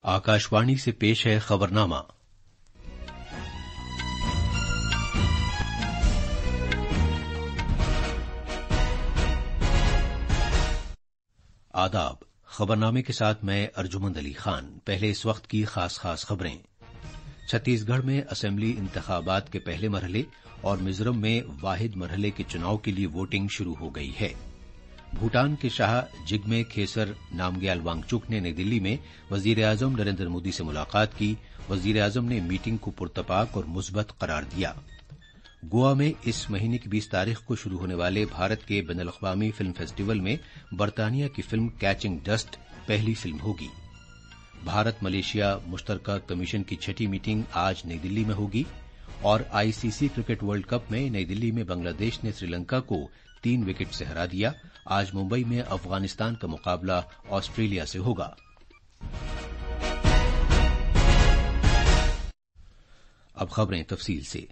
आकाशवाणी से पेश है खबरनामा। आदाब। खबरनामे के साथ मैं अर्जुमंद अली खान। पहले इस वक्त की खास खबरें। छत्तीसगढ़ में असेंबली इंतखाबात के पहले मरहले और मिजोरम में वाहिद मरहले के चुनाव के लिए वोटिंग शुरू हो गई है। भूटान के शाह जिग्मे खेसर नामग्याल वांगचुक ने नई दिल्ली में वजीर आजम नरेंद्र मोदी से मुलाकात की। वजीर आजम ने मीटिंग को पुरतपाक और मुस्बत करार दिया। गोवा में इस महीने की 20 तारीख को शुरू होने वाले भारत के बैनुल-अक़वामी फिल्म फेस्टिवल में बरतानिया की फिल्म कैचिंग डस्ट पहली फिल्म होगी। भारत मलेशिया मुश्तरका कमीशन की छठी मीटिंग आज नई दिल्ली में होगी और आईसीसी क्रिकेट वर्ल्ड कप में नई दिल्ली में बांग्लादेश ने श्रीलंका को 3 विकेट से हरा दिया। आज मुंबई में अफगानिस्तान का मुकाबला ऑस्ट्रेलिया से होगा। अब खबरें तफसील से।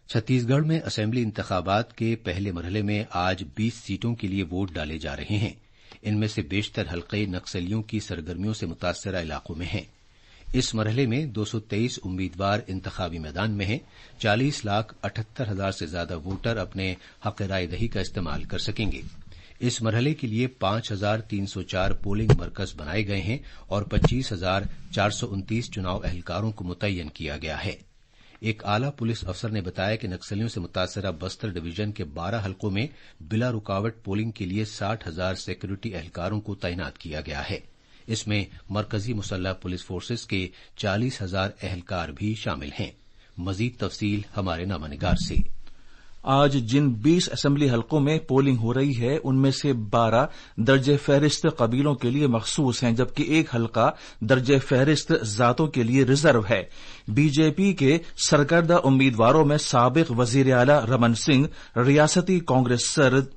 छत्तीसगढ़ में असेंबली इंतखाबात के पहले मरहले में आज 20 सीटों के लिए वोट डाले जा रहे हैं। इनमें से बेशतर हल्के नक्सलियों की सरगर्मियों से मुतासरा इलाकों में हैं। इस मरहले में 223 उम्मीदवार इंतखाबी मैदान में हैं। 40,78,000 से ज्यादा वोटर अपने हक राय दही का इस्तेमाल कर सकेंगे। इस मरहले के लिए 5,304 पोलिंग मरकज बनाए गए हैं और 25,429 चुनाव अहलकारों को मुतय्यन किया गया है। एक आला पुलिस अफसर ने बताया कि नक्सलियों से मुतासरा बस्तर डिवीजन के 12 हलकों में बिला रुकावट पोलिंग के लिए 60,000 सिक्योरिटी अहलकारों को तैनात किया गया है। इसमें मरकजी मुसल्लह पुलिस फोर्सेस के 40,000 अहलकार भी शामिल हैं। मजीद तफसील हमारे नामानिगार से। आज जिन 20 असेंबली हलकों में पोलिंग हो रही है उनमें से 12 दर्जे फहरिस्त कबीलों के लिए मखसूस हैं, जबकि एक हलका दर्जे फहरिस्त जातों के लिए रिजर्व है। बीजेपी के सरकर्दा उम्मीदवारों में साबिक वजीर आला रमन सिंह, रियासती Congress sir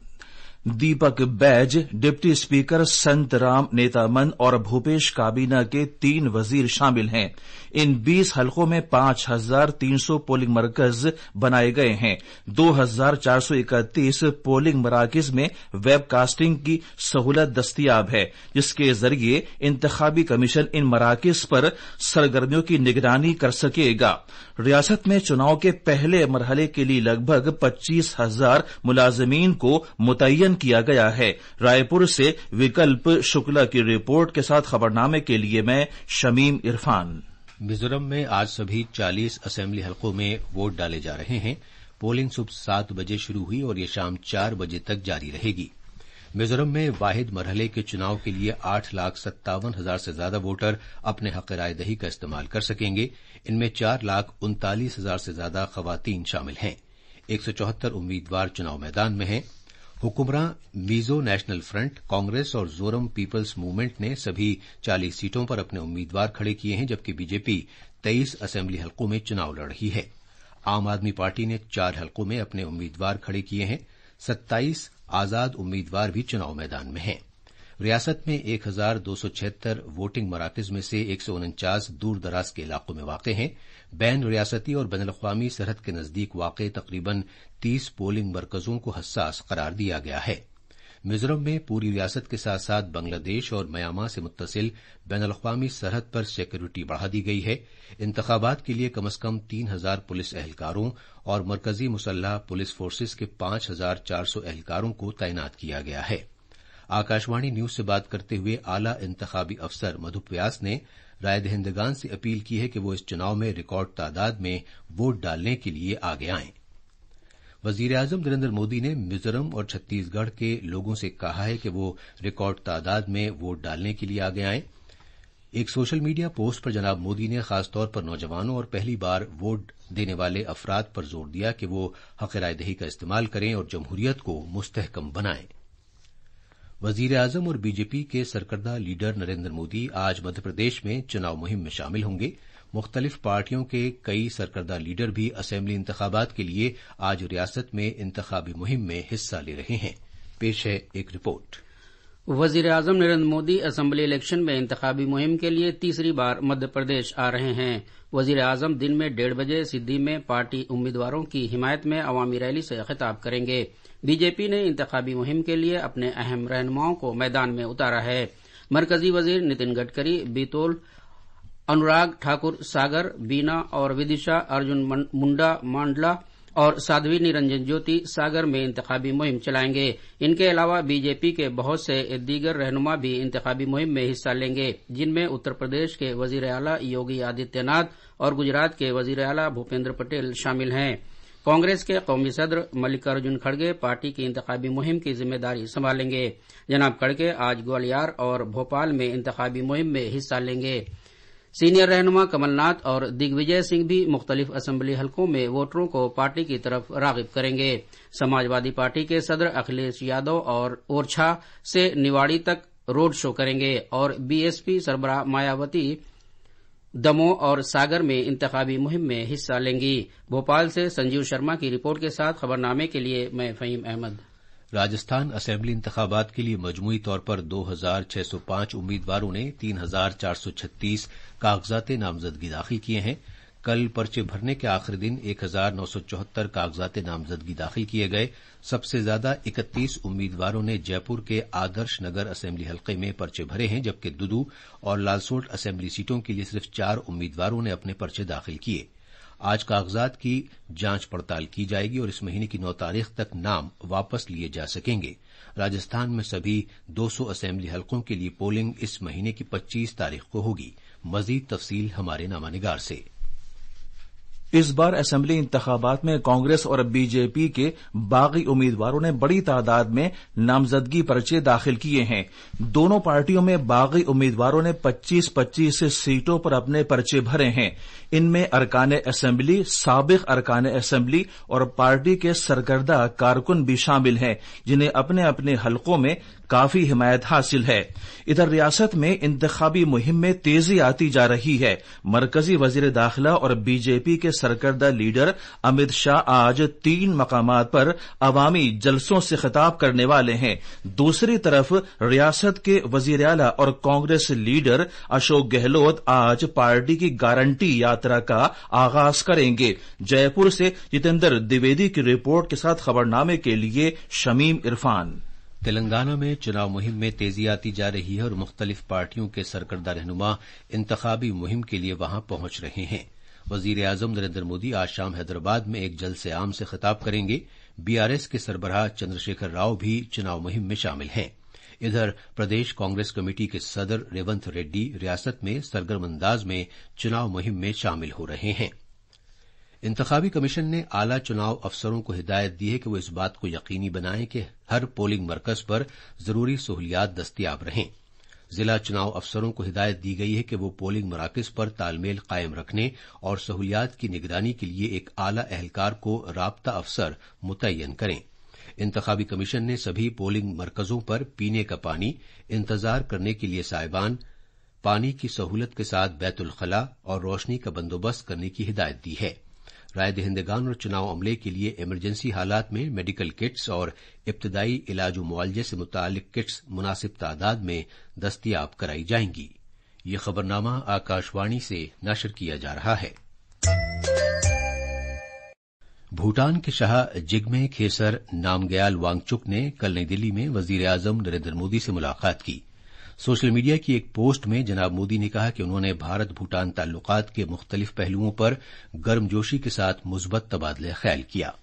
Deepak Baij, deputy speaker Santram नेतामन और भूपेश काबीना के 3 वजीर शामिल हैं। इन 20 हलकों में 5,300 पोलिंग मरकज बनाए गए हैं। 2,431 पोलिंग मराकज में वेबकास्टिंग की सहूलत दस्तियाब है, जिसके जरिए इंतखाबी कमीशन इन मराकज पर सरगर्मियों की निगरानी कर सकेगा। रियासत में चुनाव के पहले मरहले के लिए लगभग 25,000 मुलाजमीन को मुतय्यन किया गया है। रायपुर से विकल्प शुक्ला की रिपोर्ट के साथ खबरनामे के लिए मैं शमीम इरफान। मिजोरम में आज सभी 40 असेंबली हलकों में वोट डाले जा रहे हैं। पोलिंग सुबह 7 बजे शुरू हुई और ये शाम 4 बजे तक जारी रहेगी। मिजोरम में वाहिद मरहले के चुनाव के लिए 8,57,000 से ज्यादा वोटर अपने हक राय दही का इस्तेमाल कर सकेंगे। इनमें 4,39,000 से ज्यादा खवातीन शामिल हैं। 174 उम्मीदवार चुनाव मैदान में हैं। हुकुमरां मीजो नेशनल फ्रंट, कांग्रेस और जोरम पीपल्स मूवमेंट ने सभी 40 सीटों पर अपने उम्मीदवार खड़े किए हैं, जबकि बीजेपी 23 असेंबली हलकों में चुनाव लड़ रही है। आम आदमी पार्टी ने 4 हलकों में अपने उम्मीदवार खड़े किए हैं। 27 आजाद उम्मीदवार भी चुनाव मैदान में हैं। रियासत में 1,276 वोटिंग मराकज में से 149 दूर दराज के इलाकों में वाक़ हैं। बैन रियासती और बैनुल-अक़वामी सरहद के नजदीक वाक़ तकरीबन 30 पोलिंग मरकजों को हसास करार दिया गया है। मिजोरम में पूरी रियासत के साथ साथ बांग्लादेश और म्यांमार से मुत्तसिल बैनुल-अक़वामी सरहद पर सिक्योरिटी बढ़ा दी गई है। इंतखाबात के लिए कम से कम 3,000 पुलिस अहलकारों और मरकजी मुसल्लह पुलिस फोर्सेस के 5,400 अहलकारों को तैनात किया गया है। आकाशवाणी न्यूज से बात करते हुए आला इंतखाबी अफसर मधुप व्यास ने राय दहिंदगान से अपील की है कि वो इस चुनाव में रिकॉर्ड तादाद में वोट डालने के लिए आगे आएं। वजीर आजम नरेंद्र मोदी ने मिजोरम और छत्तीसगढ़ के लोगों से कहा है कि वो रिकॉर्ड तादाद में वोट डालने के लिए आगे आएं। एक सोशल मीडिया पोस्ट पर जनाब मोदी ने खासतौर पर नौजवानों और पहली बार वोट देने वाले अफराद पर जोर दिया कि वो हक राय दही का इस्तेमाल करें और जमहूरियत को मुस्तहकम बनाएं। वजीर आजम और बीजेपी के सरकर्दा लीडर नरेंद्र मोदी आज मध्यप्रदेश में चुनाव मुहिम में शामिल होंगे। मुख्तलिफ पार्टियों के कई सरकर्दा लीडर भी असेंबली इंतखाबात के लिए आज रियासत में इंतखाबी मुहिम में हिस्सा ले रहे हैं। पेश है एक रिपोर्ट। वजीर आजम नरेंद्र मोदी असेंबली इलेक्शन में इंतखाबी मुहिम के लिए तीसरी बार मध्य प्रदेश आ रहे हैं। वजीर आजम दिन में 1:30 बजे सिद्दी में पार्टी उम्मीदवारों की हिमायत में अवामी रैली से खिताब करेंगे। बीजेपी ने इंतखाबी मुहिम के लिए अपने अहम रहनुमाओं को मैदान में उतारा है। मरकजी वजीर नितिन गडकरी, बैतूल अनुराग ठाकुर सागर, बीना और विदिशा अर्जुन मुंडा मांडला और साध्वी निरंजन ज्योति सागर में इंतखाबी मुहिम चलाएंगे। इनके अलावा बीजेपी के बहुत से दीगर रहनुमा भी इंतखाबी मुहिम में हिस्सा लेंगे, जिनमें उत्तर प्रदेश के वजीर आला योगी आदित्यनाथ और गुजरात के वजीर आला भूपेंद्र पटेल शामिल हैं। कांग्रेस के कौमी सदर मल्लिकार्जुन खड़गे पार्टी की इंतखाबी मुहिम की जिम्मेदारी संभालेंगे। जनाब खड़गे आज ग्वालियर और भोपाल में इंतखाबी मुहिम में हिस्सा लेंगे। सीनियर रहनुमा कमलनाथ और दिग्विजय सिंह भी मुख्तलिफ असेंबली हलकों में वोटरों को पार्टी की तरफ रागिब करेंगे। समाजवादी पार्टी के सदर अखिलेश यादव और ओरछा से निवाड़ी तक रोड शो करेंगे और बीएसपी सरबराह मायावती दमोह और सागर में इंतखाबी मुहिम में हिस्सा लेंगी। भोपाल से संजीव शर्मा की रिपोर्ट के साथ खबरनामे के लिए मैं फहीम अहमद। राजस्थान असेंबली इंतखाबात के लिए मजमूई तौर पर 2605 उम्मीदवारों ने 3436 कागजात नामजदगी दाखिल किए हैं। कल पर्चे भरने के आखिरी दिन 1974 कागजात नामजदगी दाखिल किए गए। सबसे ज्यादा 31 उम्मीदवारों ने जयपुर के आदर्श नगर असेंबली हल्के में पर्चे भरे हैं, जबकि दुदू और लालसोट असेंबली सीटों के लिए सिर्फ 4 उम्मीदवारों ने अपने पर्चे दाखिल किए। आज कागजात की जांच पड़ताल की जाएगी और इस महीने की 9 तारीख तक नाम वापस लिए जा सकेंगे। राजस्थान में सभी 200 असेंबली हलकों के लिए पोलिंग इस महीने की 25 तारीख को होगी। मजीद तफसील हमारे नामानिगार से। इस बार असेंबली इंतखाबात में कांग्रेस और बीजेपी के बागी उम्मीदवारों ने बड़ी तादाद में नामजदगी पर्चे दाखिल किए हैं। दोनों पार्टियों में बागी उम्मीदवारों ने 25-25 सीटों पर अपने पर्चे भरे हैं। इनमें अरकान असेंबली, साबिक अरकान असेंबली और पार्टी के सरकर्दा कारकुन भी शामिल हैं, जिन्हें अपने अपने हलकों में काफी हिमायत हासिल है। इधर रियासत में इंतखाबी मुहिम में तेजी आती जा रही है। मरकजी वजीर दाखिला और बीजेपी के सरकर्दा लीडर अमित शाह आज 3 मकामात पर अवामी जलसों से खिताब करने वाले हैं। दूसरी तरफ रियासत के वजीर आला और कांग्रेस लीडर अशोक गहलोत आज पार्टी की गारंटी यात्रा का आगाज करेंगे। जयपुर से जितेंद्र द्विवेदी की रिपोर्ट के साथ खबरनामे के लिए शमीम इरफान। तेलंगाना में चुनाव मुहिम में तेजी आती जा रही है और मुख्तलिफ पार्टियों के सरकर्दा रहनुमा इंतखाबी मुहिम के लिए वहां पहुंच रहे हैं। वजीर आजम नरेंद्र मोदी आज शाम हैदराबाद में एक जलसे आम से खिताब करेंगे। बीआरएस के सरबराह चंद्रशेखर राव भी चुनाव मुहिम में शामिल हैं। इधर प्रदेश कांग्रेस कमेटी के सदर रेवंत रेड्डी रियासत में सरगर्म अंदाज में चुनाव मुहिम में शामिल हो रहे हैं। इंतखाबी कमीशन ने आला चुनाव अफसरों को हिदायत दी है कि वो इस बात को यकीनी बनाएं कि हर पोलिंग मरकज पर जरूरी सहूलियात दस्तियाब रहें। जिला चुनाव अफसरों को हिदायत दी गई है कि वो पोलिंग मराकज पर तालमेल कायम रखने और सहूलियात की निगरानी के लिए एक आला एहलकार को राब्ता अफसर मुतय्यन करें। इंतखाबी कमीशन ने सभी पोलिंग मरकजों पर पीने का पानी, इंतजार करने के लिए साइबान, पानी की सहूलत के साथ बैतुल खला और रोशनी का बंदोबस्त करने की हिदायत दी है। राय दहिंदगान और चुनाव अमले के लिए इमरजेंसी हालात में मेडिकल किट्स और इब्तदाई इलाज मुआवजे से मुतालिक किट्स मुनासिब तादाद में दस्तियाब कराई जाएंगी। ये खबरनामा आकाशवाणी से नशर किया जा रहा है। भूटान के शाह जिग्मे खेसर नामग्याल वांगचुक ने कल नई दिल्ली में वजीर आजम नरेंद्र मोदी से मुलाकात की। सोशल मीडिया की एक पोस्ट में जनाब मोदी ने कहा कि उन्होंने भारत भूटान ताल्लुकात के मुख्तलिफ पहलुओं पर गर्मजोशी के साथ मुस्बत तबादले ख्याल किया।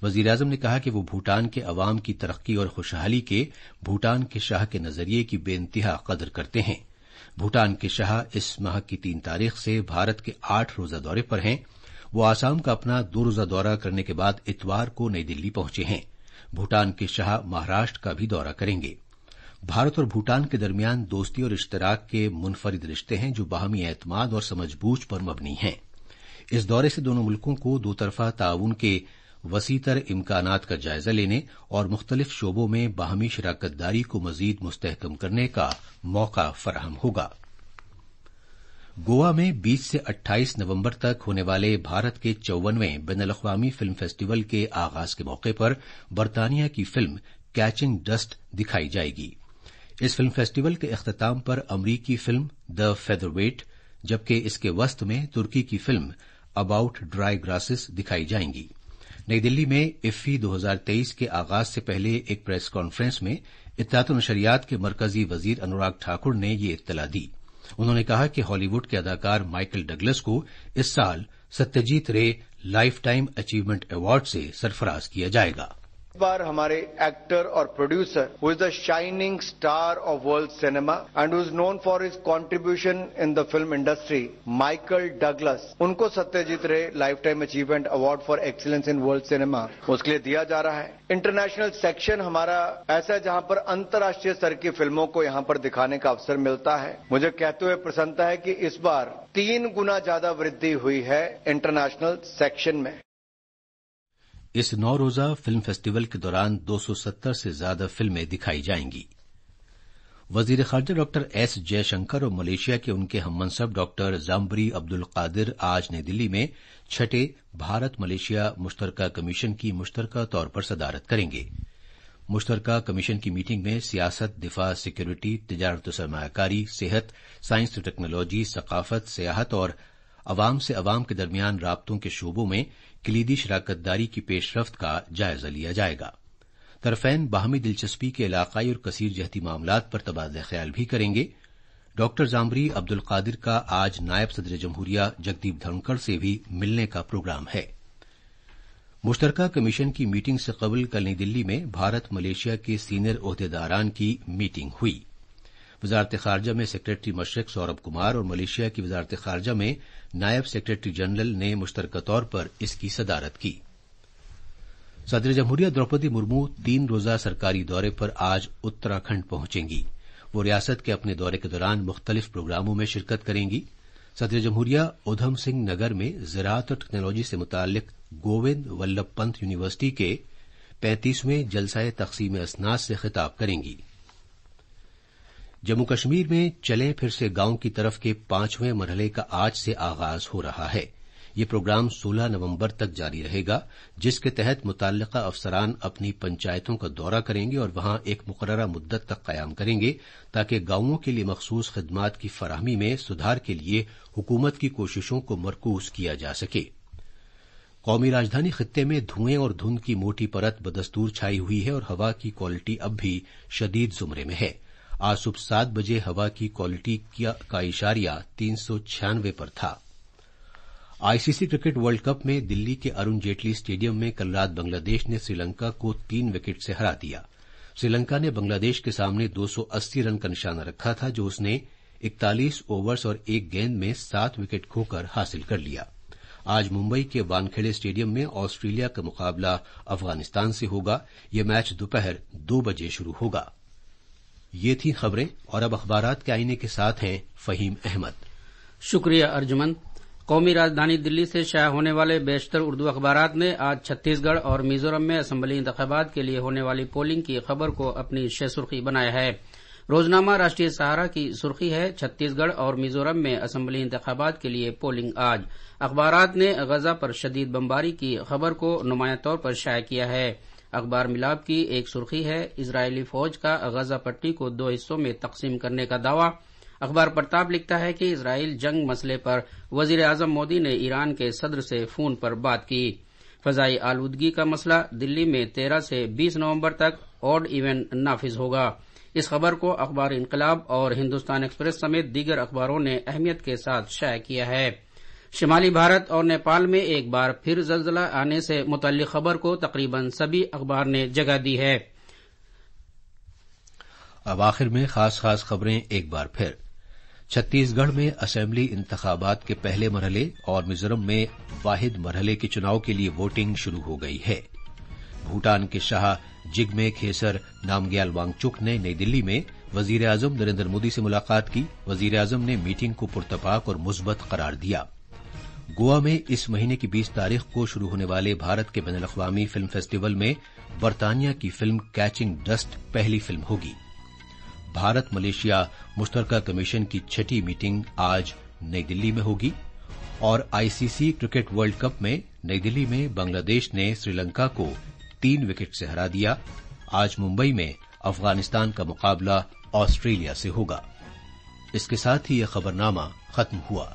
वजीर आजम ने कहा कि वो भूटान के अवाम की तरक्की और खुशहाली के भूटान के शाह के नजरिए की बेइंतहा कदर करते हैं। भूटान के शाह इस माह की 3 तारीख से भारत के 8 रोजा दौरे पर हैं। वो आसाम का अपना 2 रोजा दौरा करने के बाद इतवार को नई दिल्ली पहुंचे हैं। भूटान के शाह महाराष्ट्र का भी दौरा करेंगे। भारत और भूटान के दरमियान दोस्ती और इश्तराक के मुनफरिद रिश्ते हैं जो बाहमी एतमाद और समझबूझ पर मबनी हैं। इस दौरे से दोनों मुल्कों को दोतरफा ताउन के वसीतर इम्कानात का जायजा लेने और मुख्तलिफ शोबों में बाहमी शराकतदारी को मजीद मुस्तहकम करने का मौका फराहम होगा। गोवा में 20 से 28 नवंबर तक होने वाले भारत के 54वें बैनुल-अक़वामी फिल्म फेस्टिवल के आगाज के मौके पर बरतानिया की फिल्म कैचिंग डस्ट दिखाई जाएगी। इस फिल्म फेस्टिवल के इख्तिताम पर अमरीकी फिल्म द फेदरवेट, जबकि इसके वस्त में तुर्की की फिल्म अबाउट ड्राई ग्रासेस दिखाई जाएंगी। नई दिल्ली में इफ्फी 2023 के आगाज से पहले एक प्रेस कॉन्फ्रेंस में इत्तलात और नशरियात के मरकजी वजीर अनुराग ठाकुर ने ये इत्तला दी। انہوں نے کہا کہ ہالی ووڈ کے اداکار مائیکل ڈگلس کو اس سال ستیجیت Ray lifetime achievement award سے سرفراز کیا جائے گا. اس بار ہمارے ایکٹر اور producer who is the shining star of world cinema and who is known for his contribution in the film industry Michael Douglas, ان کو Satyajit Ray lifetime achievement award for excellence in world cinema اس کے لیے دیا جا رہا ہے. International section ہمارا ایسا ہے جہاں پر انترراشٹریہ سطح کی فلموں کو یہاں پر دکھانے کا اوسر ملتا ہے. مجھے کہتے ہوئے پرسنتا ہے کہ اس بار 3 گنا زیادہ وردھی ہوئی ہے انٹرنیشنل سیکشن میں. اس 9 روزہ فلم فیسٹیول کے دوران 270 سے زیادہ فلمیں دکھائی جائیں گی. وزیر خارجہ ڈاکٹر ایس جے شنکر اور ملیشیا کے ان کے ہم منصب ڈاکٹر زامبری عبدالقادر آج نئی دلی میں 6 بھارت ملیشیا مشترکہ کمیشن کی مشترکہ طور پر صدارت کریں گے. مشترکہ کمیشن کی میٹنگ میں سیاست، دفاع، سیکورٹی، تجارت و سرمایہ کاری، صحت، سائنس و ٹیکنالوجی، ثقافت، سیاحت اور عوام سے عوام کے درمیان رابطوں کے شعبوں میں کلیدی شراکت داری کی پیش رفت کا جائزہ لیا جائے گا. طرفین باہمی دلچسپی کے علاقائی اور کثیر جہتی معاملات پر تبادلہ خیال بھی کریں گے. ڈاکٹر زامبری عبدالقادر کا آج نائب صدر جمہوریہ جگدیپ دھنکڑ سے بھی ملنے کا پروگرام ہے. مشترکہ کمیشن کی میٹنگ سے قبل کل نئی دلی میں بھارت ملیشیا کے سینئر عہدیداران کی میٹنگ ہوئی. وزارت خارجہ میں سیکریٹری مشرق سوربھ کمار اور ملیشیا کی وزارت خارجہ میں نائب سیکریٹری جنرل نے مشترکہ طور پر اس کی صدارت کی. صدر جمہوریہ دروپدی مرمو 3 روزہ سرکاری دورے پر آج اتراکھنڈ پہنچیں گی. وہ ریاست کے اپنے دورے کے دوران مختلف پروگراموں میں شرکت کریں گی. صدر جمہوریہ ادھم سنگھ نگر میں زراعت اور ٹیکنالوجی سے متعلق گووند ولبھ پنت یونیورسٹی کے 35ویں جلسہ تقسیم اسناد سے خطاب کریں گی. جموں کشمیر میں چلیں پھر سے گاؤں کی طرف کے 5ویں مرحلے کا آج سے آغاز ہو رہا ہے. یہ پروگرام 16 نومبر تک جاری رہے گا، جس کے تحت متعلقہ افسران اپنی پنچایتوں کا دورہ کریں گے اور وہاں ایک مقررہ مدت تک قیام کریں گے تاکہ گاؤں کے لیے مخصوص خدمات کی فراہمی میں سدھار کے لیے حکومت کی کوششوں کو مرکوز کیا جا سکے. قومی راجدھانی خطے میں دھوئیں اور دھند کی موٹی پرت بدستور چھائی ہوئی ہے اور ہوا کی کوالٹی اب بھی شدید زمرے میں ہے. آج صبح 7 بجے ہوا کی کوالٹی کا اشاریہ 396 پر تھا. آئی سی سی کرکٹ ورلڈ کپ میں دلی کے ارون جیٹلی اسٹیڈیم میں کل رات بنگلہ دیش نے سری لنکا کو 3 وکٹ سے ہرا دیا. سری لنکا نے بنگلہ دیش کے سامنے 280 رن کا نشانہ رکھا تھا جو اس نے 41 اوورز اور 1 گیند میں 7 وکٹ کھو کر حاصل کر لیا. آج ممبئی کے وانکھیڑے اسٹیڈیم میں آسٹریلیا کا مقابلہ افغانستان سے ہوگا. یہ میچ دوپہر 2 بجے شروع ہوگا. یہ تھی خبریں اور اب اخبارات کے آئینے کے ساتھ ہیں فہیم احمد. شکریہ ارجمن. قومی راجدھانی دلی سے شائع ہونے والے بیشتر اردو اخبارات نے آج چھتیس گڑھ اور میزورم میں اسمبلی انتخابات کے لیے ہونے والی پولنگ کی خبر کو اپنی شہ سرخی بنایا ہے. روزنامہ راشٹریہ سہارا کی سرخی ہے چھتیس گڑھ اور میزورم میں اسمبلی انتخابات کے لیے پولنگ آج. اخبارات نے غزہ پر شدید بمباری کی خبر کو نمایاں طور پر شائع کیا ہے. اخبار ملاب کی ایک سرخی ہے اسرائیلی فوج کا غزہ پٹی کو 2 حصوں میں تقسیم کرنے کا دعویٰ. اخبار پرتاپ لکھتا ہے کہ اسرائیل جنگ مسئلے پر وزیر اعظم مودی نے ایران کے صدر سے فون پر بات کی. فضائی آلودگی کا مسئلہ دلی میں 13 سے 20 نومبر تک آڈ ایون نافذ ہوگا. اس خبر کو اخبار انقلاب اور ہندوستان ایکسپریس سمیت دیگر اخباروں نے اہمیت کے ساتھ شائع کیا ہے. شمالی بھارت اور نیپال میں ایک بار پھر زلزلہ آنے سے متعلق خبر کو تقریباً سبھی اخبار نے جگہ دی ہے. اب آخر میں خاص خبریں ایک بار پھر. چھتیس گڑھ میں اسمبلی انتخابات کے پہلے مرحلے اور میزورم میں واحد مرحلے کے چناؤ کے لیے ووٹنگ شروع ہو گئی ہے. بھوٹان کے شاہ جگمے کھیسر نامگیال وانگچک نے نئی دلی میں وزیر اعظم نریندر مودی سے ملاقات کی. وزیر اعظم نے میٹنگ کو پرتپاک اور مثبت قرار دیا. گوا میں اس مہینے کی 20 تاریخ کو شروع ہونے والے بھارت کے بین الاقوامی فلم فیسٹیول میں برطانیہ کی فلم کیچنگ ڈسٹ پہلی فلم ہوگی. بھارت ملیشیا مشترکہ کمیشن کی 6ٹی میٹنگ آج نئی دلی میں ہوگی اور آئی سی سی کرکٹ ورلڈ کپ میں نئی دلی میں بنگلہ دیش نے سری لنکا کو 3 وکٹ سے ہرا دیا. آج ممبئی میں افغانستان کا مقابلہ آسٹریلیا سے ہوگا. اس کے ساتھ ہی یہ خبرنامہ ختم ہوا.